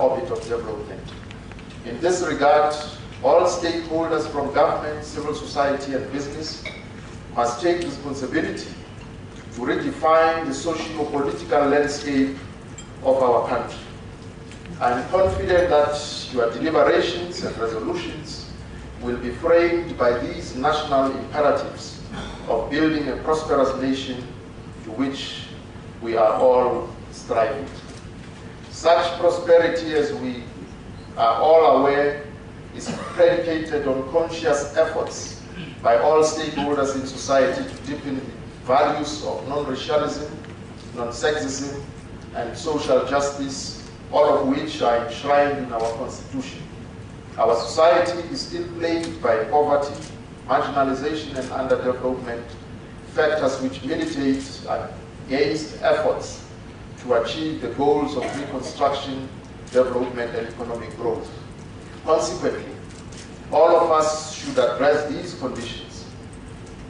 orbit of development. In this regard, all stakeholders from government, civil society, and business must take responsibility to redefine the socio-political landscape of our country. I am confident that your deliberations and resolutions will be framed by these national imperatives of building a prosperous nation to which we are all striving. Such prosperity, as we are all aware, is predicated on conscious efforts by all stakeholders in society to deepen the values of non-racialism, non-sexism, and social justice, all of which are enshrined in our Constitution. Our society is still plagued by poverty, marginalization, and underdevelopment, factors which militate against efforts to achieve the goals of reconstruction, development, and economic growth. Consequently, all of us should address these conditions,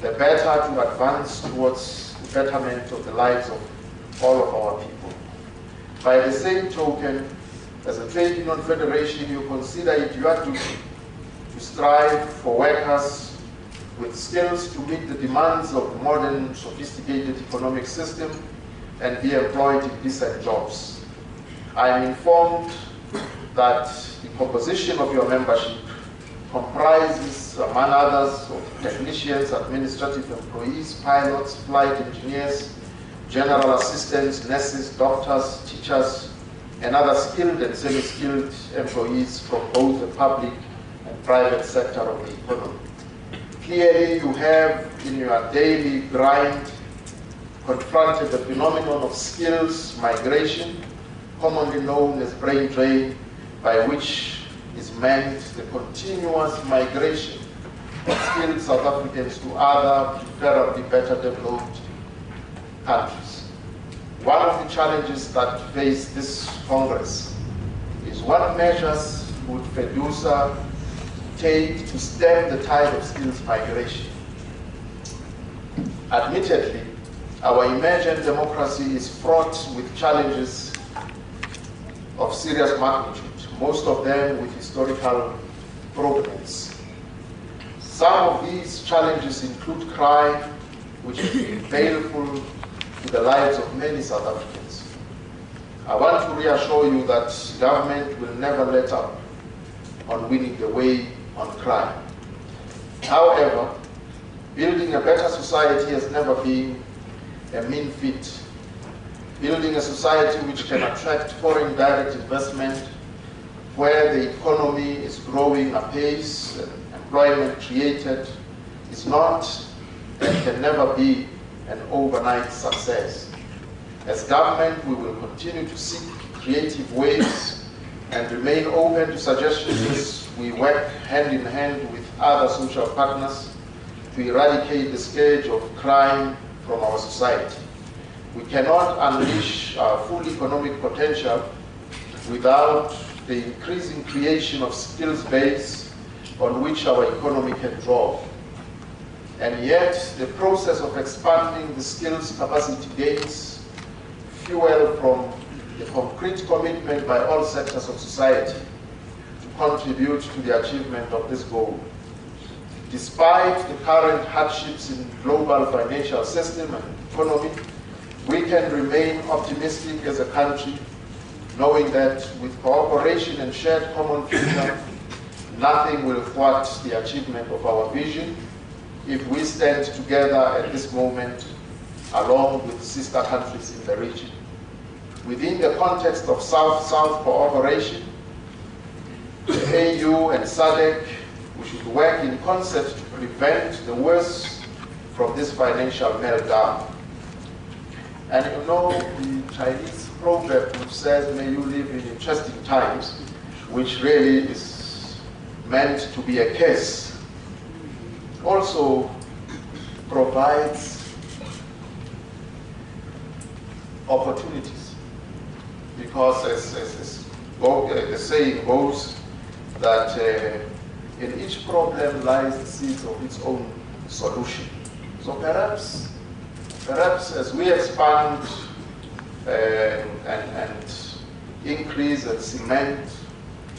the better to advance towards the betterment of the lives of all of our people. By the same token, as a trade union federation, you consider it your duty to strive for workers with skills to meet the demands of the modern, sophisticated economic system and be employed in decent jobs. I am informed that the composition of your membership comprises, among others, of technicians, administrative employees, pilots, flight engineers, general assistants, nurses, doctors, teachers, and other skilled and semi-skilled employees from both the public and private sector of the economy. Clearly, you have in your daily grind confronted the phenomenon of skills migration, commonly known as brain drain, by which is meant the continuous migration of skilled South Africans to other, preferably better developed countries. One of the challenges that face this Congress is what measures would FEDUSA take to stem the tide of skills migration. Admittedly, our emergent democracy is fraught with challenges of serious magnitude, most of them with historical provenance. Some of these challenges include crime, which has been baleful to the lives of many South Africans. I want to reassure you that government will never let up on winning the way on crime. However, building a better society has never been a mean feat. Building a society which can attract foreign direct investment, where the economy is growing apace and employment created, is not and can never be an overnight success. As government, we will continue to seek creative ways and remain open to suggestions as we work hand in hand with other social partners to eradicate the scourge of crime from our society. We cannot unleash our full economic potential without the increasing creation of skills base on which our economy can draw. And yet, the process of expanding the skills capacity gains fuel from the concrete commitment by all sectors of society to contribute to the achievement of this goal. Despite the current hardships in the global financial system and economy, we can remain optimistic as a country, knowing that with cooperation and shared common future, nothing will thwart the achievement of our vision if we stand together at this moment along with sister countries in the region. Within the context of South-South cooperation, the AU and SADC, we should work in concert to prevent the worst from this financial meltdown. And you know, the Chinese proverb which says, may you live in interesting times, which really is meant to be a curse, also provides opportunities. Because as the saying goes, that in each problem lies the seeds of its own solution. So perhaps as we expand and increase and cement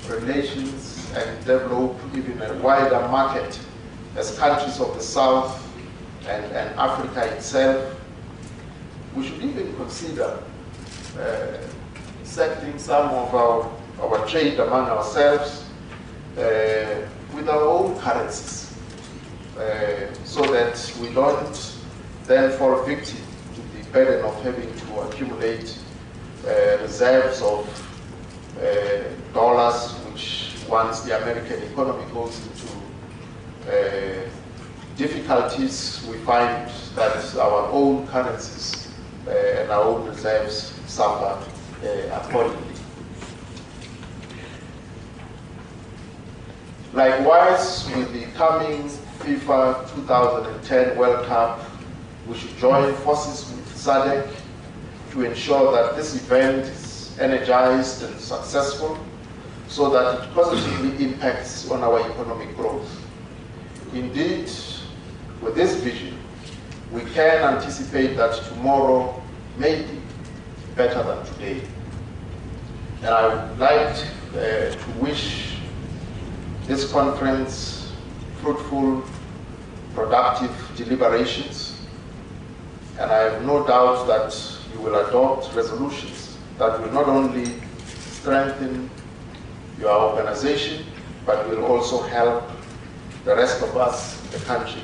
relations and develop even a wider market as countries of the South and Africa itself. We should even consider settling some of our trade among ourselves with our own currencies, so that we don't then fall victim to the burden of having to accumulate reserves of dollars, which once the American economy goes into difficulties, we find that our own currencies and our own reserves suffer accordingly. Likewise, with the coming FIFA 2010 World Cup, we should join forces with SADC to ensure that this event is energized and successful, so that it positively impacts on our economic growth. Indeed, with this vision, we can anticipate that tomorrow may be better than today. And I would like to wish this conference fruitful, productive deliberations, and I have no doubt that you will adopt resolutions that will not only strengthen your organization, but will also help the rest of us in the country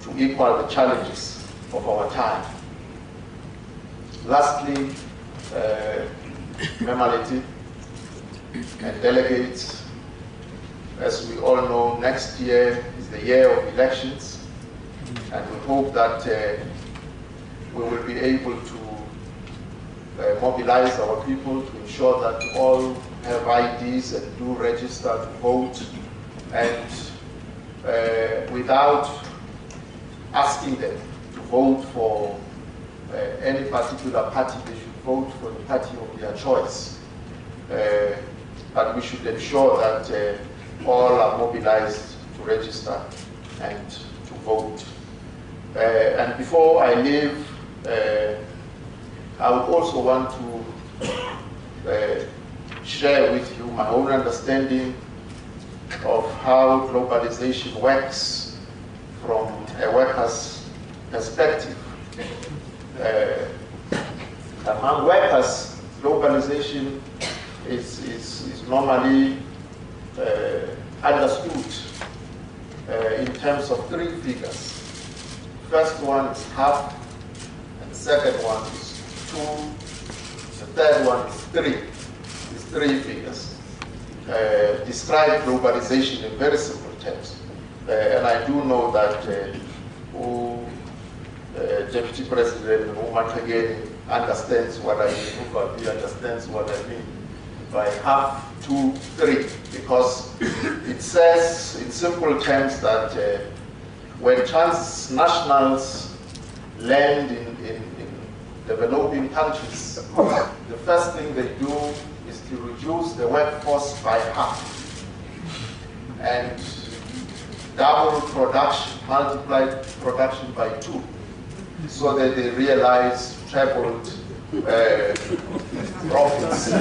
to equal the challenges of our time. Lastly, Motlanthe and delegates, as we all know, next year is the year of elections, and we hope that we will be able to mobilize our people to ensure that all have IDs and do register to vote, and without asking them to vote for any particular party, they should vote for the party of their choice. But we should ensure that all are mobilized to register and to vote. And before I leave, I would also want to share with you my own understanding of how globalization works from a worker's perspective. Among workers, globalization is normally understood in terms of three figures. First one is half, and the second one is 2, the third one is 3. These three figures describe globalization in very simple terms. And I do know that Deputy President Motlanthe understands what I mean, he understands what I mean by half, 2, 3, because it says in simple terms that when transnationals land in developing countries, the first thing they do is to reduce the workforce by half and double production, multiply production by 2, so that they realize trebled profits.